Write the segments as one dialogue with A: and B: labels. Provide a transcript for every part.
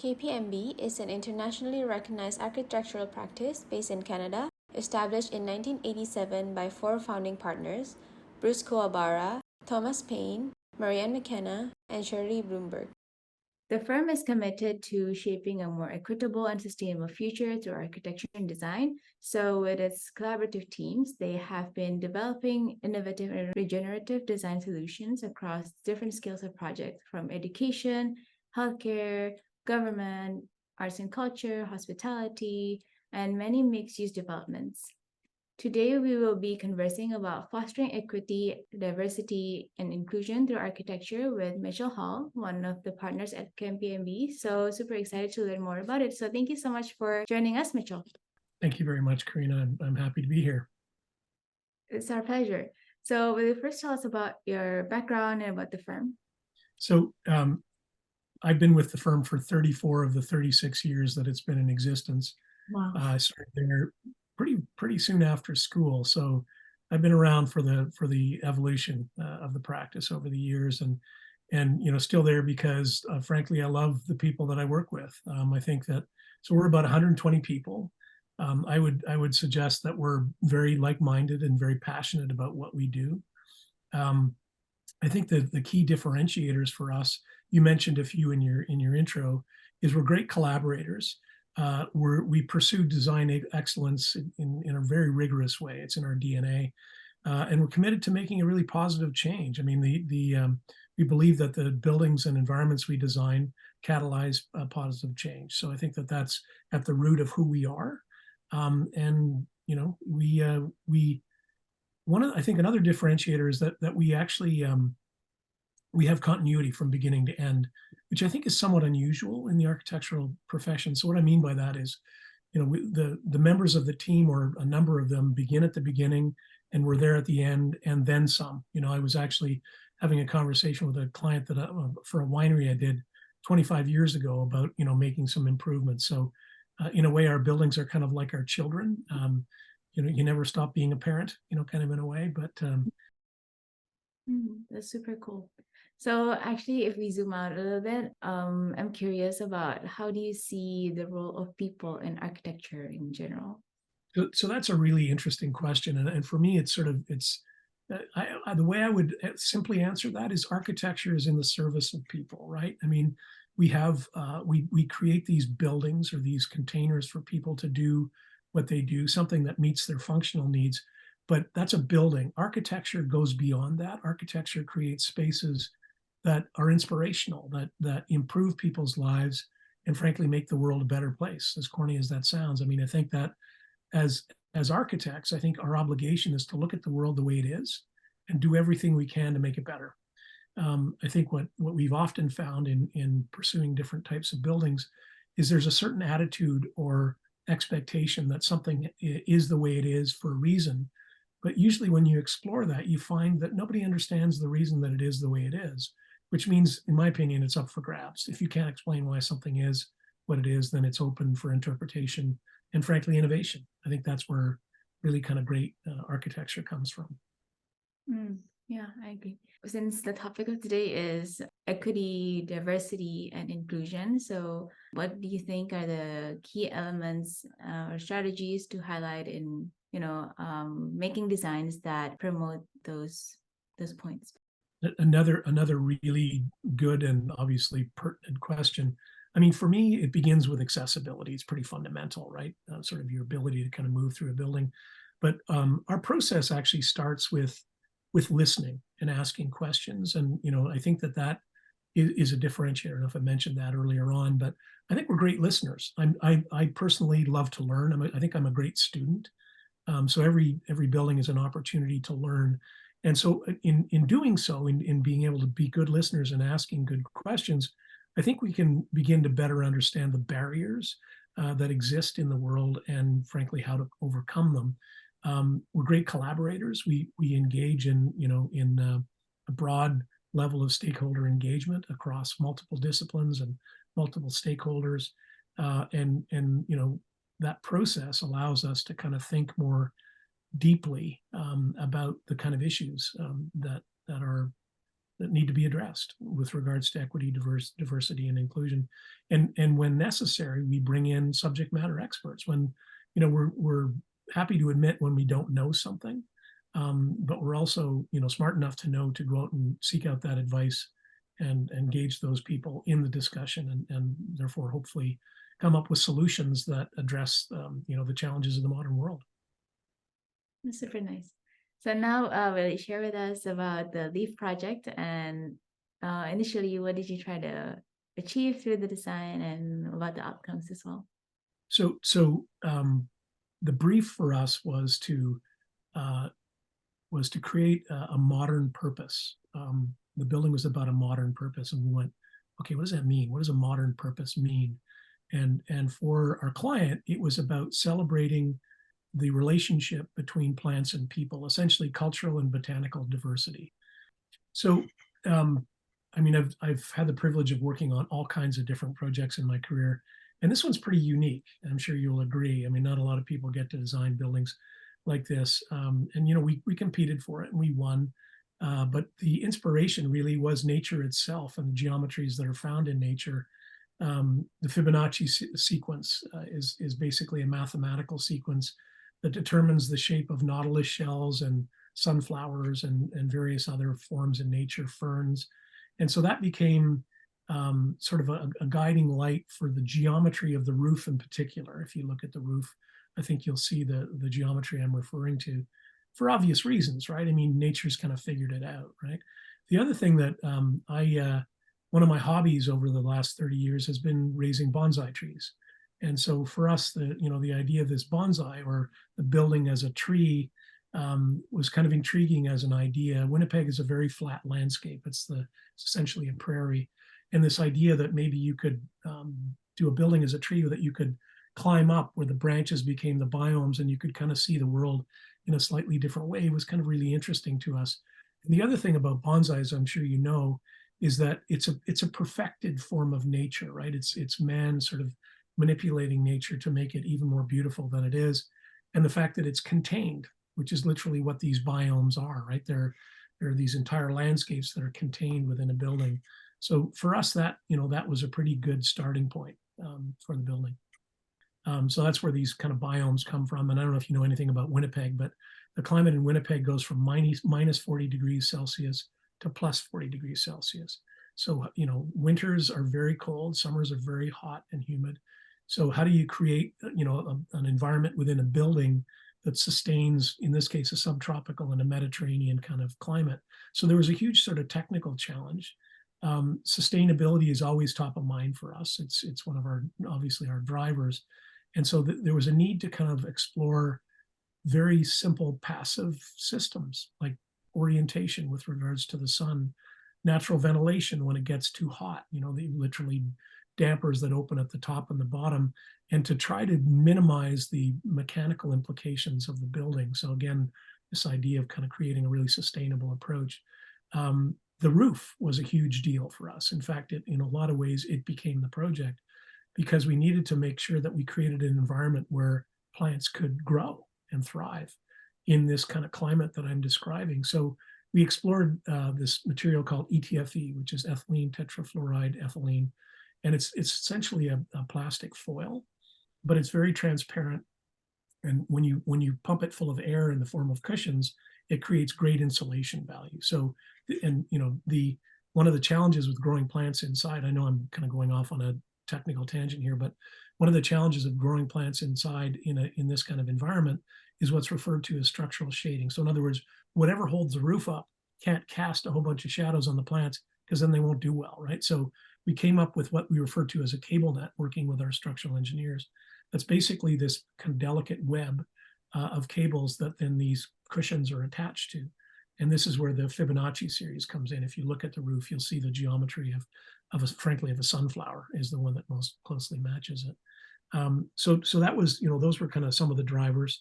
A: KPMB is an internationally recognized architectural practice based in Canada, established in 1987 by four founding partners, Bruce Kawabara, Thomas Payne, Marianne McKenna, and Shirley Bloomberg. The firm is committed to shaping a more equitable and sustainable future through architecture and design. So with its collaborative teams, they have been developing innovative and regenerative design solutions across different scales of projects, from education, healthcare, government, arts and culture, hospitality, and many mixed-use developments. Today, we will be conversing about fostering equity, diversity, and inclusion through architecture with Mitchell Hall, one of the partners at KPMB. So super excited to learn more about it. So thank you so much for joining us, Mitchell.
B: Thank you very much, Karina. I'm happy to be here.
A: It's our pleasure. So will you first tell us about your background and about the firm?
B: So I've been with the firm for 34 of the 36 years that it's been in existence.
A: Wow.
B: I started there pretty soon after school, so I've been around for the evolution of the practice over the years, and still there because frankly I love the people that I work with. I think that we're about 120 people. I would suggest that we're very like-minded and very passionate about what we do. I think that the key differentiators for us, you mentioned a few in your intro, is we're great collaborators. We pursue design excellence in a very rigorous way. It's in our DNA, and we're committed to making a really positive change. I mean, we believe that the buildings and environments we design catalyze positive change. So I think that that's at the root of who we are, and I think another differentiator is that we actually we have continuity from beginning to end, which I think is somewhat unusual in the architectural profession. So what I mean by that is, the members of the team, or a number of them, begin at the beginning and we're there at the end, and then some. I was actually having a conversation with a client that for a winery I did 25 years ago about making some improvements. So in a way, our buildings are kind of like our children. You never stop being a parent, kind of in a way, but
A: that's super cool. So actually, if we zoom out a little bit, I'm curious about how do you see the role of people in architecture in general?
B: So that's a really interesting question, and for me, the way I would simply answer that is architecture is in the service of people, right? I mean, we create these buildings or these containers for people to do what they do, something that meets their functional needs, but that's a building. Architecture goes beyond that. Architecture creates spaces that are inspirational, that improve people's lives, and frankly make the world a better place, as corny as that sounds. I mean, I think that as architects, I think our obligation is to look at the world the way it is and do everything we can to make it better. I think what we've often found in pursuing different types of buildings is there's a certain attitude or expectation that something is the way it is for a reason. But usually when you explore that, you find that nobody understands the reason that it is the way it is, which means, in my opinion, it's up for grabs. If you can't explain why something is what it is, then it's open for interpretation and frankly, innovation. I think that's where really kind of great architecture comes from.
A: Yeah, I agree. Since the topic of today is equity, diversity, and inclusion, so what do you think are the key elements or strategies to highlight in making designs that promote those points?
B: Another really good and obviously pertinent question. I mean, for me, it begins with accessibility. It's pretty fundamental, right? Sort of your ability to kind of move through a building. But our process actually starts with listening and asking questions. And, I think that is a differentiator. I don't know if I mentioned that earlier on, but I think we're great listeners. I personally love to learn. I think I'm a great student. So every building is an opportunity to learn. And so in doing so, in being able to be good listeners and asking good questions, I think we can begin to better understand the barriers that exist in the world and frankly, how to overcome them. We're great collaborators. We engage in a broad level of stakeholder engagement across multiple disciplines and multiple stakeholders. And that process allows us to kind of think more deeply about the kind of issues that are that need to be addressed with regards to equity, diversity, and inclusion. And when necessary, we bring in subject matter experts. When, we're happy to admit when we don't know something, but we're also, smart enough to know to go out and seek out that advice and engage those people in the discussion, and therefore hopefully come up with solutions that address, the challenges of the modern world.
C: That's super nice. So now, will you share with us about the LEAF project, and initially, what did you try to achieve through the design, and about the outcomes as well?
B: So the brief for us was to create a modern purpose. The building was about a modern purpose, and we went, okay, what does that mean? What does a modern purpose mean? And for our client, it was about celebrating the relationship between plants and people, essentially cultural and botanical diversity. So, I've had the privilege of working on all kinds of different projects in my career, and this one's pretty unique. I'm sure you'll agree. Not a lot of people get to design buildings like this, and we competed for it and we won. But the inspiration really was nature itself and the geometries that are found in nature. The Fibonacci sequence is basically a mathematical sequence that determines the shape of nautilus shells and sunflowers and various other forms in nature, ferns. And so that became sort of a guiding light for the geometry of the roof in particular. If you look at the roof, I think you'll see the geometry I'm referring to for obvious reasons, right? Nature's kind of figured it out, right? The other thing that one of my hobbies over the last 30 years has been raising bonsai trees. And so for us, the idea of this bonsai, or the building as a tree, was kind of intriguing as an idea. Winnipeg is a very flat landscape. It's essentially a prairie. And this idea that maybe you could do a building as a tree that you could climb up, where the branches became the biomes and you could kind of see the world in a slightly different way, was kind of really interesting to us. And the other thing about bonsai, as I'm sure you know, is that it's a perfected form of nature, right? It's man sort of manipulating nature to make it even more beautiful than it is. And the fact that it's contained, which is literally what these biomes are, right? There are these entire landscapes that are contained within a building. So for us, that was a pretty good starting point for the building. So that's where these kind of biomes come from. And I don't know if you know anything about Winnipeg, but the climate in Winnipeg goes from minus 40 degrees Celsius to plus 40 degrees Celsius. So, winters are very cold, summers are very hot and humid. So how do you create, an environment within a building that sustains, in this case, a subtropical and a Mediterranean kind of climate? So there was a huge sort of technical challenge. Sustainability is always top of mind for us. It's one of obviously our drivers. And so there was a need to kind of explore very simple passive systems, like orientation with regards to the sun, natural ventilation when it gets too hot, literally dampers that open at the top and the bottom, and to try to minimize the mechanical implications of the building. So again, this idea of kind of creating a really sustainable approach. The roof was a huge deal for us. In fact, in a lot of ways, it became the project, because we needed to make sure that we created an environment where plants could grow and thrive in this kind of climate that I'm describing. So we explored this material called ETFE, which is ethylene tetrafluoride ethylene. And it's essentially a plastic foil, but it's very transparent. And when you pump it full of air in the form of cushions, it creates great insulation value. So, and one of the challenges with growing plants inside, I know I'm kind of going off on a technical tangent here, but one of the challenges of growing plants inside in this kind of environment is what's referred to as structural shading. So in other words, whatever holds the roof up can't cast a whole bunch of shadows on the plants, because then they won't do well, right? So we came up with what we refer to as a cable net, working with our structural engineers. That's basically this kind of delicate web of cables that then these cushions are attached to. And this is where the Fibonacci series comes in. If you look at the roof, you'll see the geometry of a sunflower is the one that most closely matches it. So that was, those were kind of some of the drivers.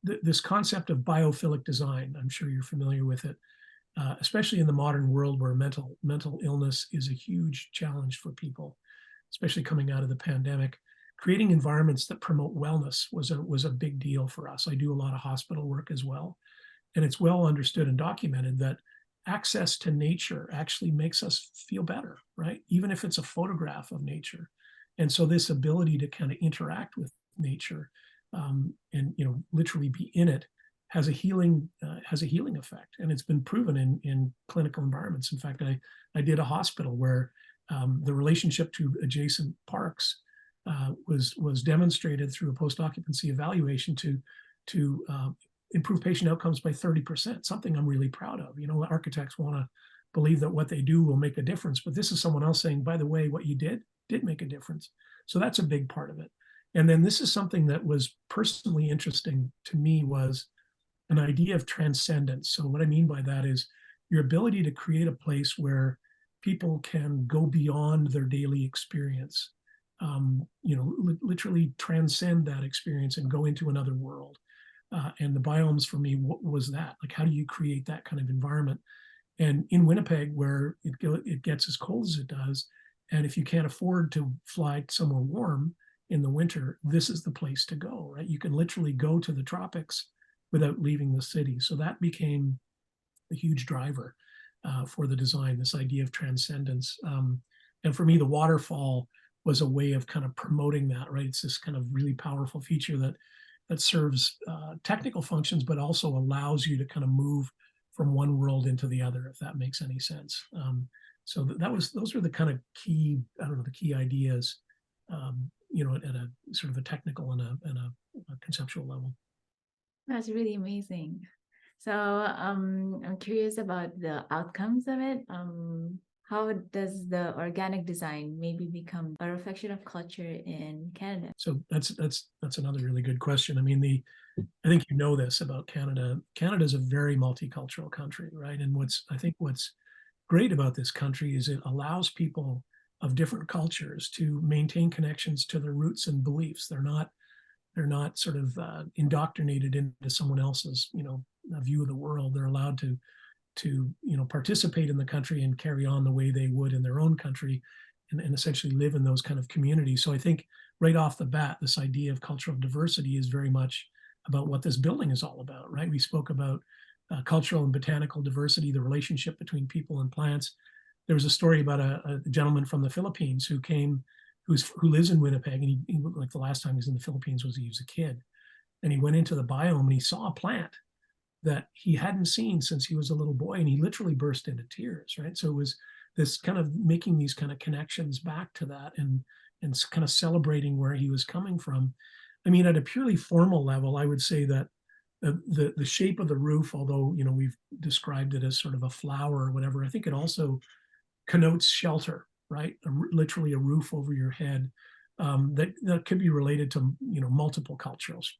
B: This concept of biophilic design, I'm sure you're familiar with it, especially in the modern world where mental illness is a huge challenge for people, especially coming out of the pandemic. Creating environments that promote wellness was a big deal for us. I do a lot of hospital work as well. And it's well understood and documented that access to nature actually makes us feel better, right? Even if it's a photograph of nature. And so this ability to kind of interact with nature and literally be in it has a healing effect, and it's been proven in clinical environments. In fact, I did a hospital where the relationship to adjacent parks was demonstrated through a post-occupancy evaluation to improve patient outcomes by 30%, something I'm really proud of. Architects want to believe that what they do will make a difference, but this is someone else saying, by the way, what you did make a difference. So that's a big part of it. And then this is something that was personally interesting to me, was an idea of transcendence. So what I mean by that is your ability to create a place where people can go beyond their daily experience, literally transcend that experience and go into another world. And the biomes for me, what was that? Like, how do you create that kind of environment? And in Winnipeg, where it gets as cold as it does, and if you can't afford to fly somewhere warm in the winter, this is the place to go, right? You can literally go to the tropics without leaving the city. So that became a huge driver for the design, this idea of transcendence. And for me, the waterfall was a way of kind of promoting that, right? It's this kind of really powerful feature that serves technical functions, but also allows you to kind of move from one world into the other, if that makes any sense. So those were the kind of key, the key ideas, at a sort of a technical and a conceptual level.
C: That's really amazing. So I'm curious about the outcomes of it. How does the organic design maybe become a reflection of culture in Canada?
B: So that's another really good question. I mean, I think you know this about Canada. Canada is a very multicultural country, right? And what's great about this country is it allows people of different cultures to maintain connections to their roots and beliefs. They're not sort of indoctrinated into someone else's view of the world. They're allowed to participate in the country and carry on the way they would in their own country, and essentially live in those kind of communities. So I think right off the bat, this idea of cultural diversity is very much about what this building is all about, right? We spoke about cultural and botanical diversity, the relationship between people and plants. There was a story about a gentleman from the Philippines who lives in Winnipeg, and he like the last time he was in the Philippines he was a kid, and he went into the biome and he saw a plant that he hadn't seen since he was a little boy, and he literally burst into tears, right? So it was this kind of making these kind of connections back to that, and kind of celebrating where he was coming from. I mean, at a purely formal level, I would say that the shape of the roof, although we've described it as sort of a flower or whatever, I think it also connotes shelter, right? Literally a roof over your head. That could be related to multiple cultures,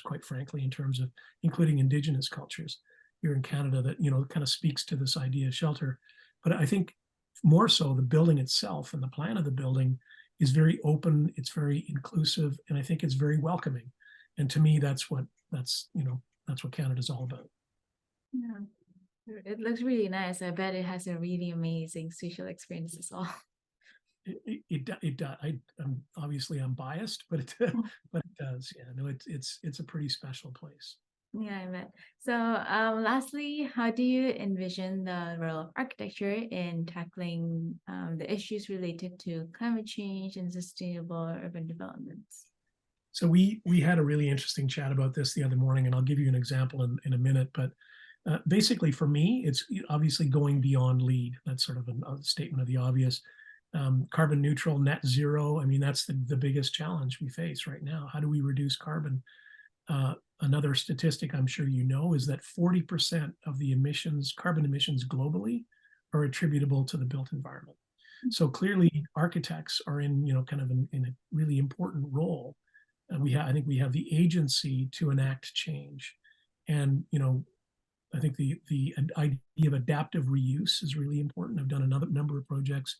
B: quite frankly, in terms of including indigenous cultures here in Canada, that kind of speaks to this idea of shelter. But I think more so the building itself and the plan of the building is very open, it's very inclusive, and I think it's very welcoming. And to me, that's what Canada's all about.
C: Yeah, it looks really nice. I bet it has a really amazing social experience as well.
B: It does. I'm biased, but it does. Yeah, no, it's a pretty special place.
C: Yeah, I bet. So, lastly, how do you envision the role of architecture in tackling the issues related to climate change and sustainable urban developments?
B: So we had a really interesting chat about this the other morning, and I'll give you an example in a minute. But basically, for me, it's obviously going beyond LEED. That's sort of a statement of the obvious. Carbon neutral, net zero. I mean, that's the biggest challenge we face right now. How do we reduce carbon? Another statistic I'm sure you know is that 40% of the carbon emissions globally, are attributable to the built environment. So clearly, architects are in in a really important role. I think we have the agency to enact change, and I think the idea of adaptive reuse is really important. I've done another number of projects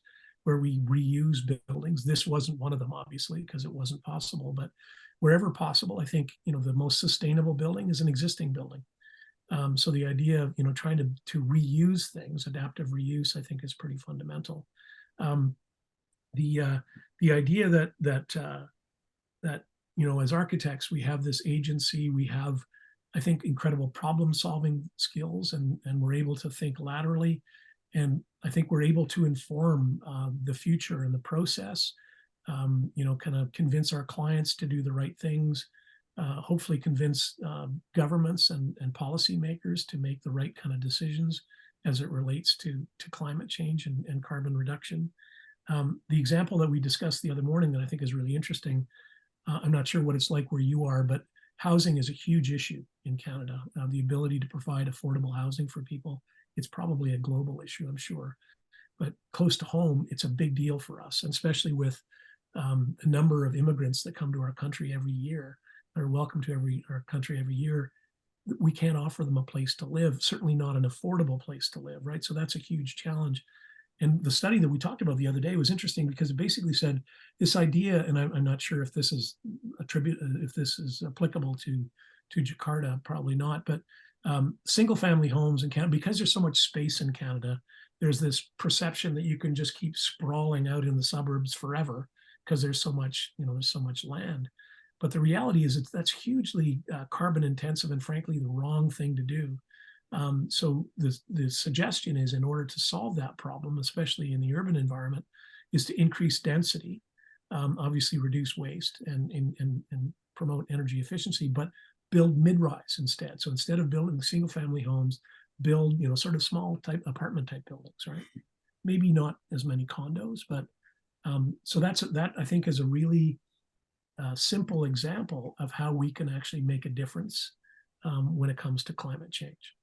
B: where we reuse buildings. This wasn't one of them, obviously, because it wasn't possible. But wherever possible, I think the most sustainable building is an existing building. So the idea of trying to reuse things, adaptive reuse, I think is pretty fundamental. The idea that as architects we have this agency, we have I think, incredible problem-solving skills, and we're able to think laterally. And I think we're able to inform the future and the process, kind of convince our clients to do the right things, hopefully convince governments and policymakers to make the right kind of decisions as it relates to climate change and carbon reduction. The example that we discussed the other morning that I think is really interesting, I'm not sure what it's like where you are, but housing is a huge issue in Canada. The ability to provide affordable housing for people, it's probably a global issue, I'm sure. But close to home, it's a big deal for us, and especially with the number of immigrants that come to our country every year, that are welcome to our country every year. We can't offer them a place to live, certainly not an affordable place to live, right? So that's a huge challenge. And the study that we talked about the other day was interesting because it basically said this idea, and I'm not sure if this is applicable to Jakarta, probably not, but single family homes in Canada, because there's so much space in Canada, there's this perception that you can just keep sprawling out in the suburbs forever because there's so much land. But the reality is that's hugely carbon intensive, and frankly, the wrong thing to do. So the suggestion is, in order to solve that problem, especially in the urban environment, is to increase density, obviously reduce waste and promote energy efficiency, but build mid-rise instead. So instead of building single family homes, build sort of small type apartment type buildings, right? Maybe not as many condos, but so that I think is a really simple example of how we can actually make a difference when it comes to climate change.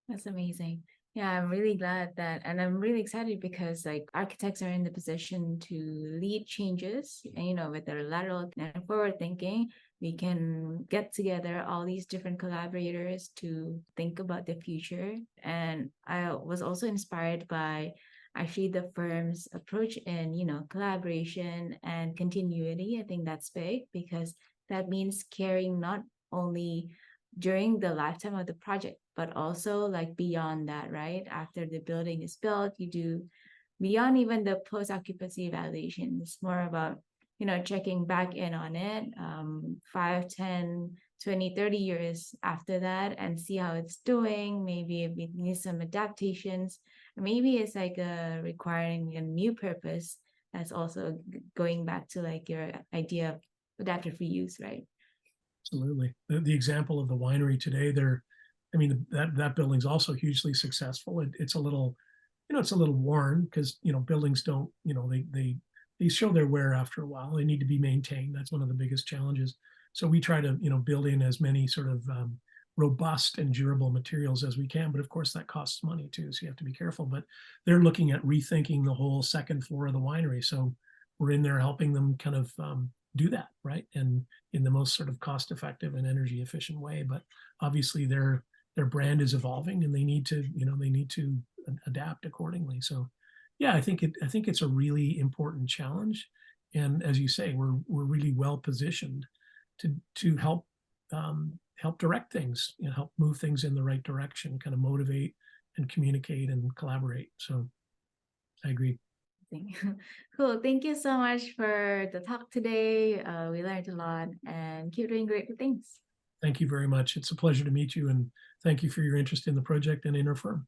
C: That's amazing. Yeah, I'm really glad that, and I'm really excited because like architects are in the position to lead changes, and with their lateral and forward thinking, we can get together all these different collaborators to think about the future. And I was also inspired by actually the firm's approach in, collaboration and continuity. I think that's big because that means caring not only during the lifetime of the project, but also like beyond that, right? After the building is built, you do beyond even the post-occupancy evaluation. It's more about, checking back in on it 5, 10, 20, 30 years after that and see how it's doing. Maybe it needs some adaptations. Or maybe it's like requiring a new purpose. That's also going back to like your idea of adaptive reuse, right?
B: Absolutely. The example of the winery today, that building's also hugely successful. It's a little, it's a little worn because, buildings don't, they show their wear after a while. They need to be maintained. That's one of the biggest challenges. So we try to, build in as many sort of robust and durable materials as we can. But of course, that costs money too. So you have to be careful. But they're looking at rethinking the whole second floor of the winery. So we're in there helping them kind of do that, right? And in the most sort of cost effective and energy efficient way. But obviously their brand is evolving and they need to adapt accordingly. So yeah, I think it's a really important challenge. And as you say, we're really well positioned to help direct things, help move things in the right direction, kind of motivate and communicate and collaborate. So I agree.
C: Cool. Thank you so much for the talk today. We learned a lot and keep doing great things.
B: Thank you very much. It's a pleasure to meet you, and thank you for your interest in the project and in our firm.